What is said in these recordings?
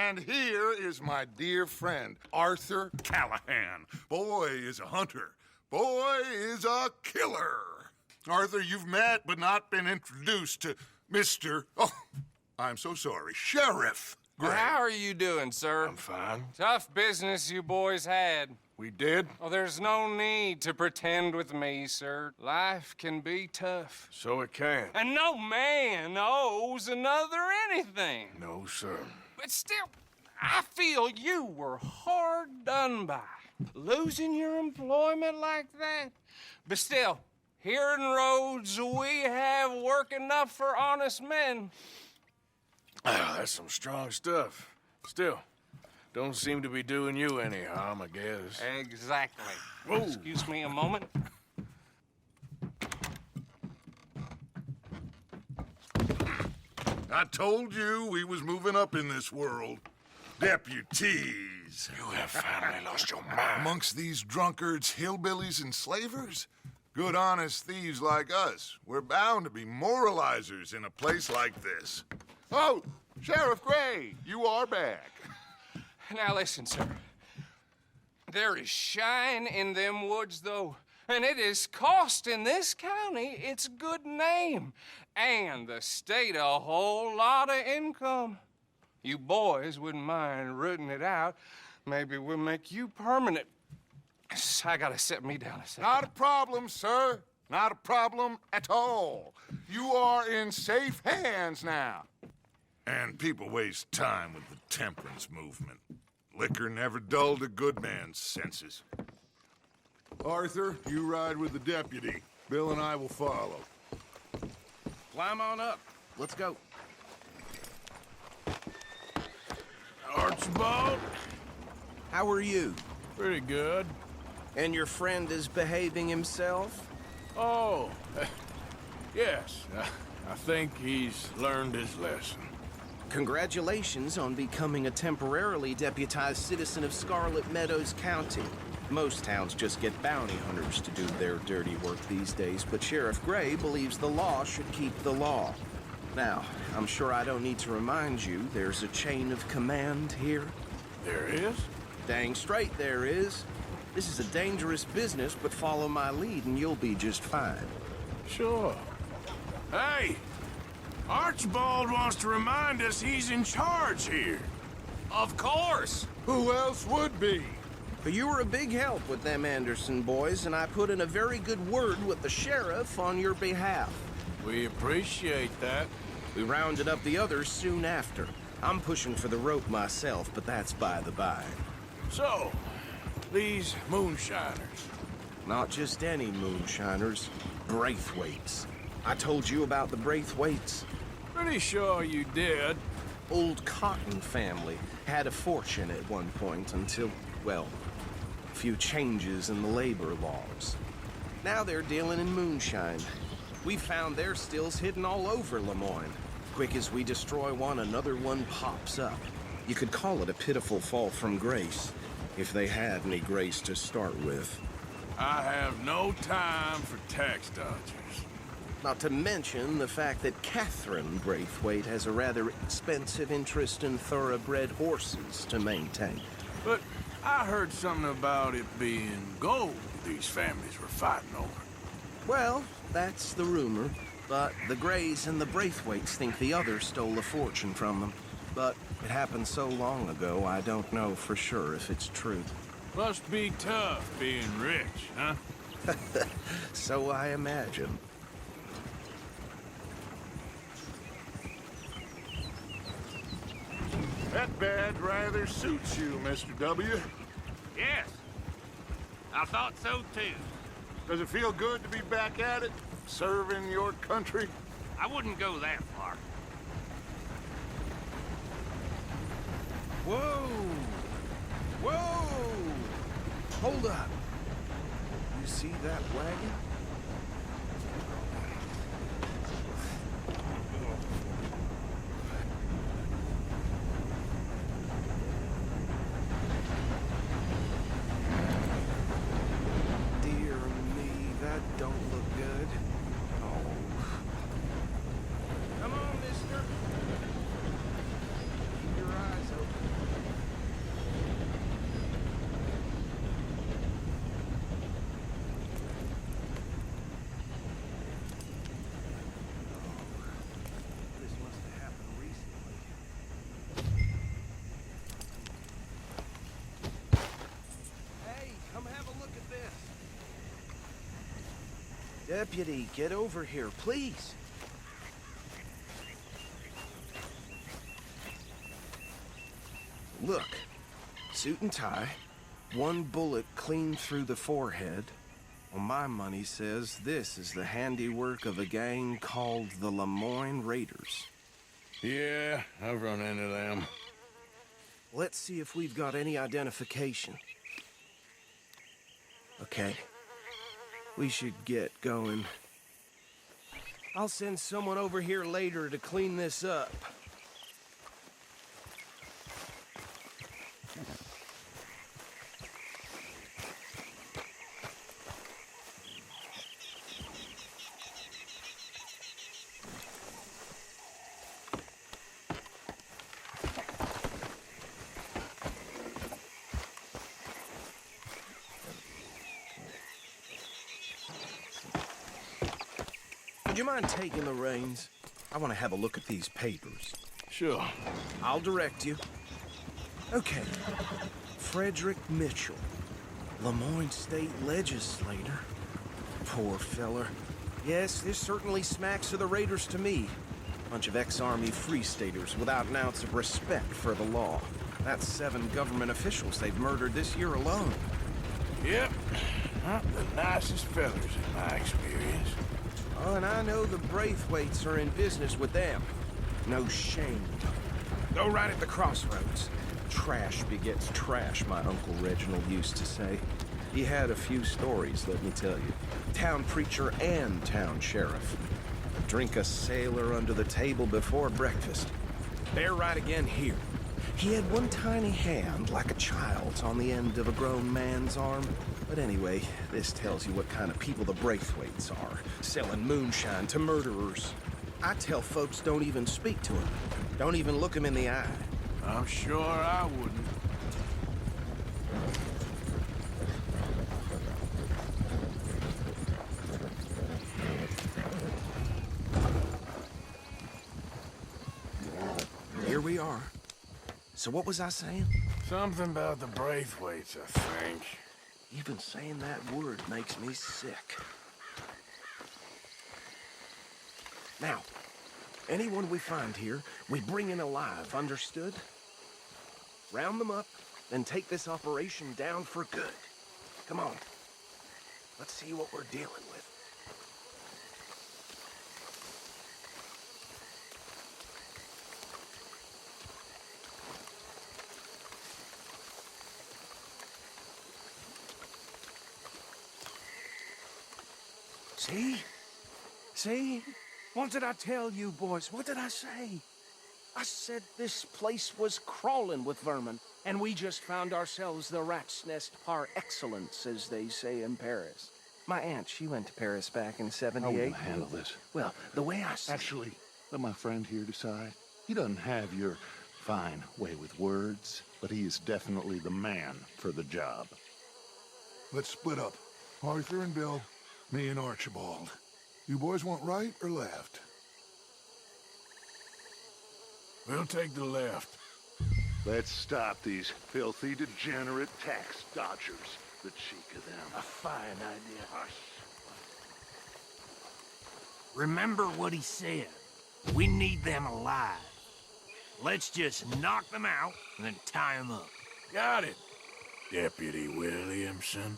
And here is my dear friend, Arthur Callahan. Boy is a hunter. Boy is a killer. Arthur, you've met but not been introduced to Mr. Oh, I'm so sorry, Sheriff Gray. How are you doing, sir? I'm fine. Tough business you boys had. We did? Well, there's no need to pretend with me, sir. Life can be tough. So it can. And no man owes another anything. No, sir. But still, I feel you were hard done by. Losing your employment like that. But still, here in Rhodes, we have work enough for honest men. That's some strong stuff. Still, don't seem to be doing you any harm, I guess. Exactly. Whoa. Excuse me a moment. I told you we was moving up in this world. Deputies. You have finally lost your mind. Amongst these drunkards, hillbillies, and slavers? Good, honest thieves like us. We're bound to be moralizers in a place like this. Oh, Sheriff Gray, you are back. Now listen, sir. There is shine in them woods, though, and it is costing this county its good name and the state a whole lot of income. You boys wouldn't mind rooting it out. Maybe we'll make you permanent. I gotta sit me down a second. Not a problem, sir. Not a problem at all. You are in safe hands now. And people waste time with the temperance movement. Liquor never dulled a good man's senses. Arthur, you ride with the deputy. Bill and I will follow. Climb on up. Let's go. Archibald? How are you? Pretty good. And your friend is behaving himself? Oh, yes. I think he's learned his lesson. Congratulations on becoming a temporarily deputized citizen of Scarlet Meadows County. Most towns just get bounty hunters to do their dirty work these days, but Sheriff Gray believes the law should keep the law. Now, I'm sure I don't need to remind you there's a chain of command here. There is? Dang straight there is. This is a dangerous business, but follow my lead and you'll be just fine. Sure. Hey! Archibald wants to remind us he's in charge here. Of course. Who else would be? But you were a big help with them Anderson boys, and I put in a very good word with the sheriff on your behalf. We appreciate that. We rounded up the others soon after. I'm pushing for the rope myself, but that's by the by. So, these moonshiners. Not just any moonshiners, Braithwaites. I told you about the Braithwaites. Pretty sure you did. Old Cotton family had a fortune at one point until, well, a few changes in the labor laws. Now they're dealing in moonshine. We found their stills hidden all over Lemoyne. Quick as we destroy one, another one pops up. You could call it a pitiful fall from grace, if they had any grace to start with. I have no time for tax dodgers. Not to mention the fact that Catherine Braithwaite has a rather expensive interest in thoroughbred horses to maintain. But I heard something about it being gold these families were fighting over. Well, that's the rumor. But the Grays and the Braithwaites think the others stole a fortune from them. But it happened so long ago, I don't know for sure if it's true. Must be tough being rich, huh? So I imagine. That badge rather suits you, Mr. W. Yes. I thought so, too. Does it feel good to be back at it, serving your country? I wouldn't go that far. Whoa! Whoa! Hold up. You see that wagon? Dear me, that don't look good. Oh. Come on, mister. Keep your eyes open. Deputy, get over here, please. Look, suit and tie, one bullet clean through the forehead. Well, my money says this is the handiwork of a gang called the Lemoyne Raiders. Yeah, I've run into them. Let's see if we've got any identification. Okay. We should get going. I'll send someone over here later to clean this up. Would you mind taking the reins? I want to have a look at these papers. Sure. I'll direct you. Okay. Frederick Mitchell, Lemoyne State Legislator. Poor feller. Yes, this certainly smacks of the Raiders to me. Bunch of ex-Army Free Staters without an ounce of respect for the law. That's 7 government officials they've murdered this year alone. Yep. Not the nicest fellers in my experience. Oh, and I know the Braithwaites are in business with them. No shame. Go right at the crossroads. Trash begets trash, my Uncle Reginald used to say. He had a few stories, let me tell you. Town preacher and town sheriff. Drink a sailor under the table before breakfast. They're right again here. He had one tiny hand, like a child's, on the end of a grown man's arm. But anyway, this tells you what kind of people the Braithwaites are, selling moonshine to murderers. I tell folks don't even speak to them. Don't even look them in the eye. I'm sure I wouldn't. Here we are. So what was I saying? Something about the Braithwaites, I think. Even saying that word makes me sick. Now, anyone we find here, we bring in alive, understood? Round them up, and take this operation down for good. Come on. Let's see what we're dealing with. See? See? What did I tell you, boys? What did I say? I said this place was crawling with vermin, and we just found ourselves the rat's nest par excellence, as they say in Paris. My aunt, she went to Paris back in I '78. will handle this. Well, the way I see Actually, let my friend here decide. He doesn't have your fine way with words, but he is definitely the man for the job. Let's split up. Arthur and Bill, me and Archibald. You boys want right or left? We'll take the left. Let's stop these filthy, degenerate tax dodgers. The cheek of them. A fine idea. Hush. Remember what he said. We need them alive. Let's just knock them out and then tie them up. Got it, Deputy Williamson.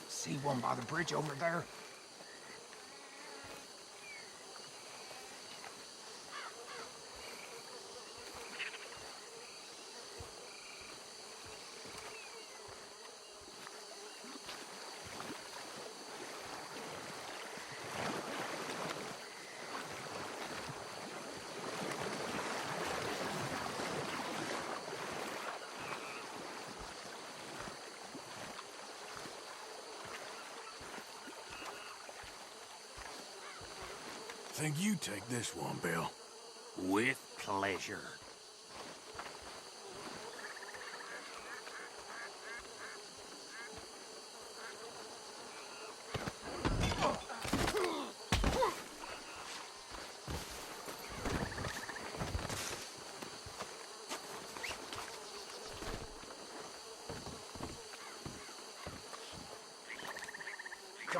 See one by the bridge over there? Think you take this one, Bill. With pleasure.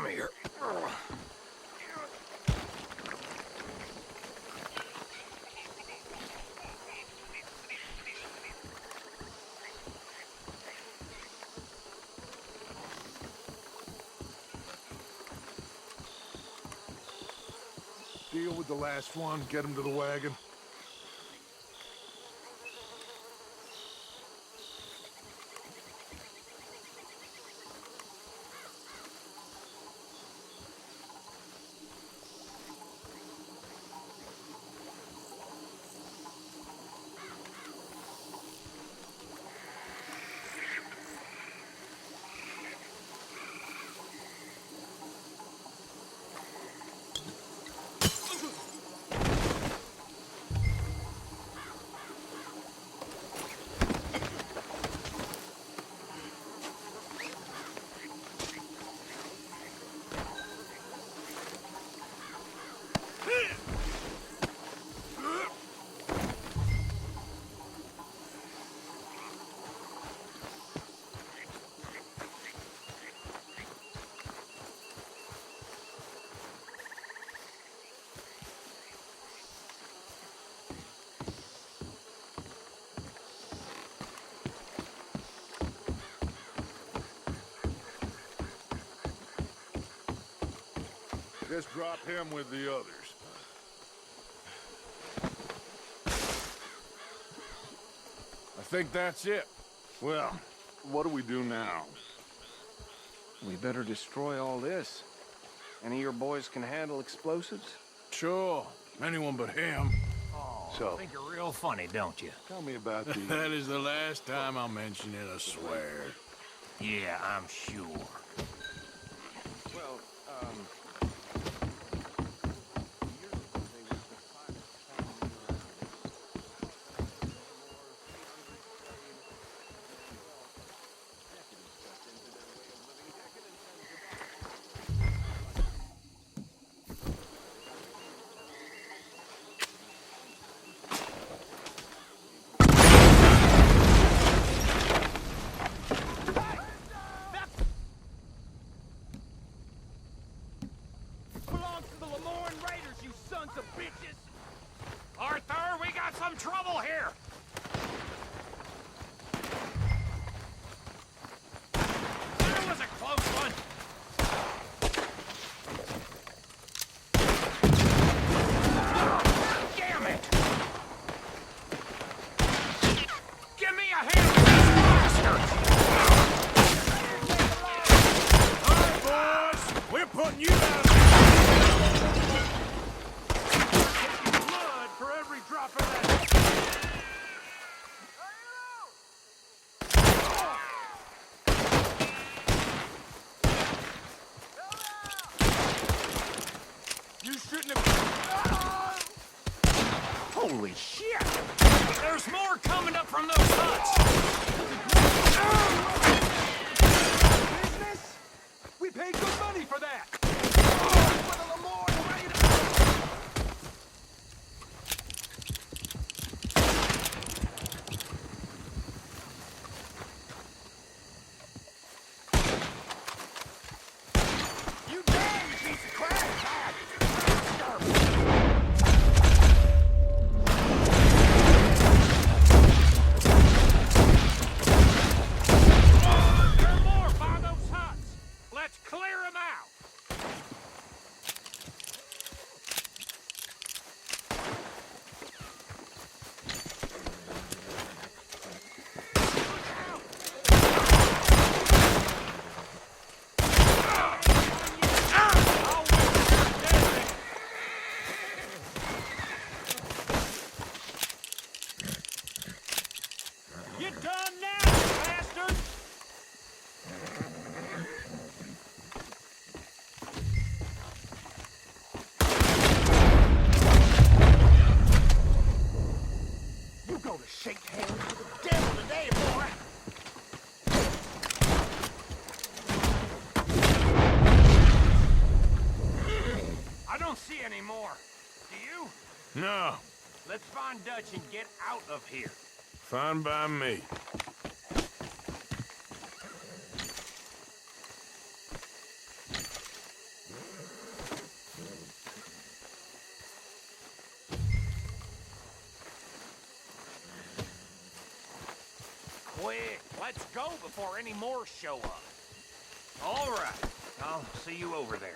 Come here. Deal with the last one, get him to the wagon. Just drop him with the others. I think that's it. Well, what do we do now? We better destroy all this. Any of your boys can handle explosives? Sure. Anyone but him. So, Think you're real funny, don't you? tell me about the... That is the last time I'll mention it, I swear. Yeah, I'm sure. Well, Arthur, we got some trouble here! That was a close one! Damn it! Give me a hand with this bastard! All right, boys. We're putting you out of Blood for every drop of that... You shouldn't have... Holy shit! There's more coming up from those huts! Business? We paid good money for that! You damn piece of crap! There are more by those huts! Let's clear them out! You done now, bastard! You go to shake hands with the devil today, boy! I don't see any more. Do you? No. Let's find Dutch and get out of here. Fine by me. Let's go before any more show up. All right. I'll see you over there.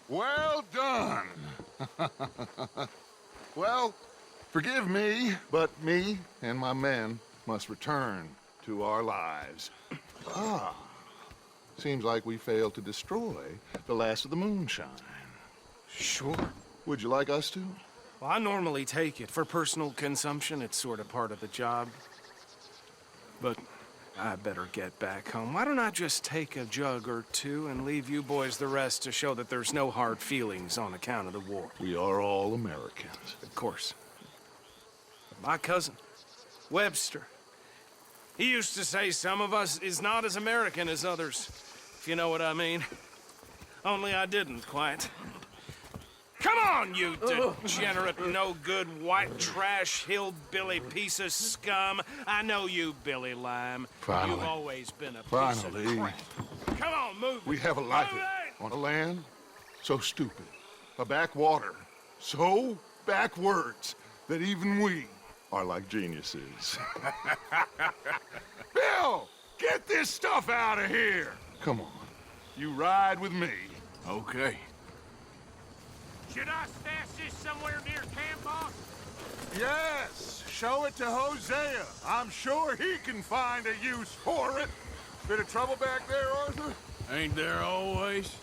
Well done. Well, forgive me, but me and my men must return to our lives. Ah, seems like we failed to destroy the last of the moonshine. Sure. Would you like us to? Well, I normally take it. For personal consumption, it's sort of part of the job. But I better get back home. Why don't I just take a jug or two and leave you boys the rest to show that there's no hard feelings on account of the war? We are all Americans. Of course. My cousin, Webster, he used to say some of us is not as American as others, if you know what I mean. Only I didn't quite. Come on, you degenerate, no-good, white trash, hillbilly piece of scum. I know you, Billy Lime. Finally. You've always been a piece Finally. of crap. Come on, move it. We have a life Move it! on a land so stupid, a backwater so backwards that even we are like geniuses. Bill, get this stuff out of here. Come on, you ride with me. Okay. Should I stash this somewhere near camp, boss? Yes, show it to Hosea. I'm sure he can find a use for it. Bit of trouble back there, Arthur? Ain't there always?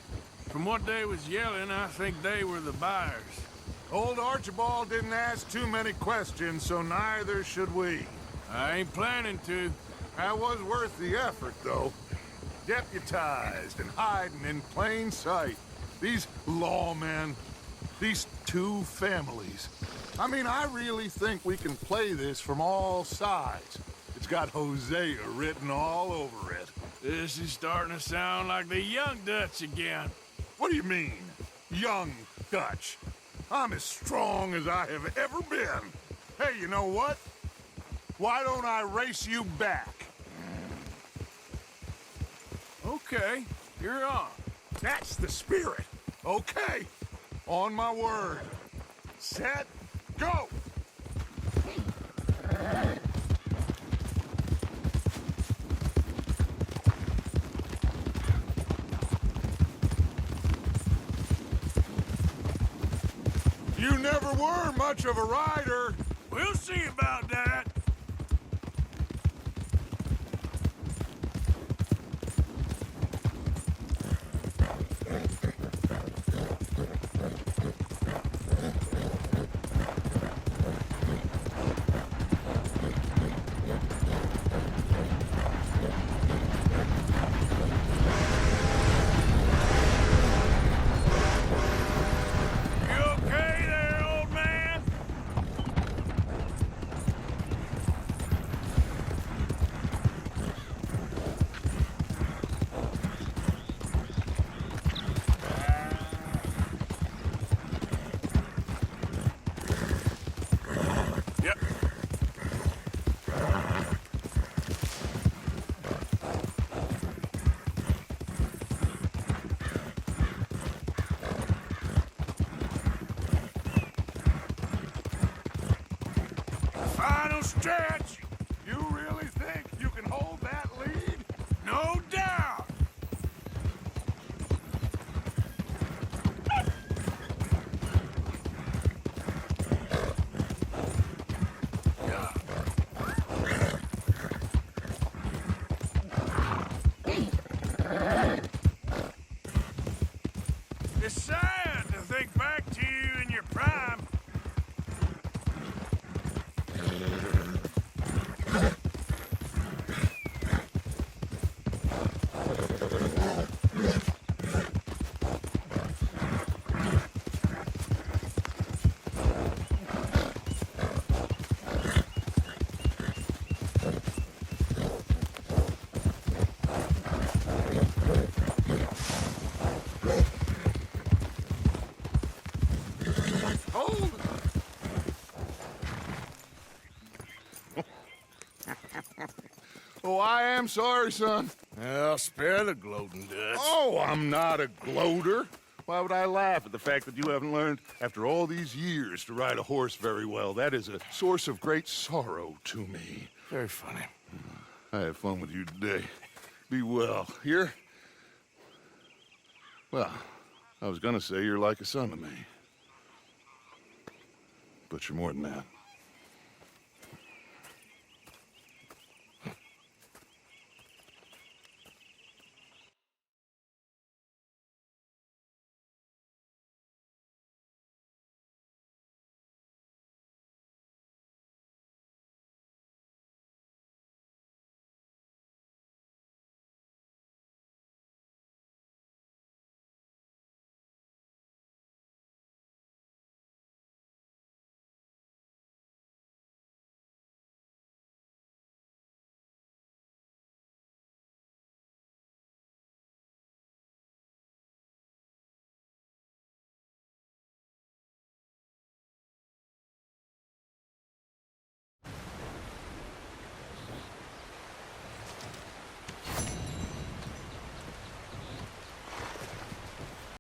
From what they was yelling, I think they were the buyers. Old Archibald didn't ask too many questions, so neither should we. I ain't planning to. That was worth the effort, though. Deputized and hiding in plain sight. These lawmen, these two families. I mean, I really think we can play this from all sides. It's got Hosea written all over it. This is starting to sound like the Young Dutch again. What do you mean, young Dutch? I'm as strong as I have ever been. Hey, you know what? Why don't I race you back? Okay, you're on. That's the spirit. Okay, on my word. Set, go! You never were much of a rider. We'll see about that. You okay there, old man? Yep. Final stretch. You really think you can hold that lead? No doubt. It's sad to think back to you in your prime. Oh, I am sorry, son. I'll spare the gloating Dutch. Oh, I'm not a gloater. Why would I laugh at the fact that you haven't learned, after all these years, to ride a horse very well? That is a source of great sorrow to me. Very funny. I had fun with you today. Be well. Here? Well, I was gonna say you're like a son to me. But you're more than that.